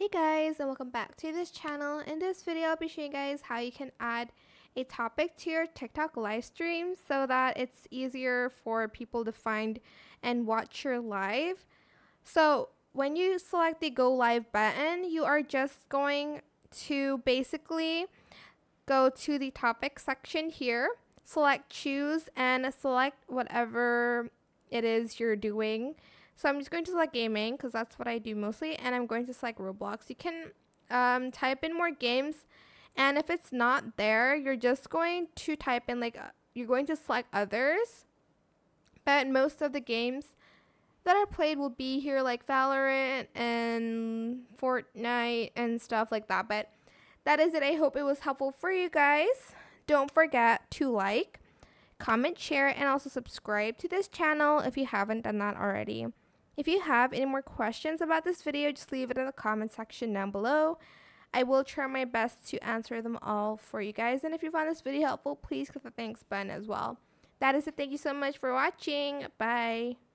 Hey guys, and welcome back to this channel. In this video, I'll be showing you guys how you can add a topic to your TikTok live stream so that it's easier for people to find and watch your live. So when you select the go live button, you are just going to basically go to the topic section here, select choose, and select whatever it is you're doing. So I'm just going to select gaming because that's what I do mostly, and I'm going to select Roblox. You can type in more games, and if it's not there, you're just going to type in you're going to select others. But most of the games that are played will be here, like Valorant and Fortnite and stuff like that. But that is it. I hope it was helpful for you guys. Don't forget to like, comment, share, and also subscribe to this channel if you haven't done that already. If you have any more questions about this video, just leave it in the comment section down below. I will try my best to answer them all for you guys. And if you found this video helpful, please click the thanks button as well. That is it. Thank you so much for watching. Bye.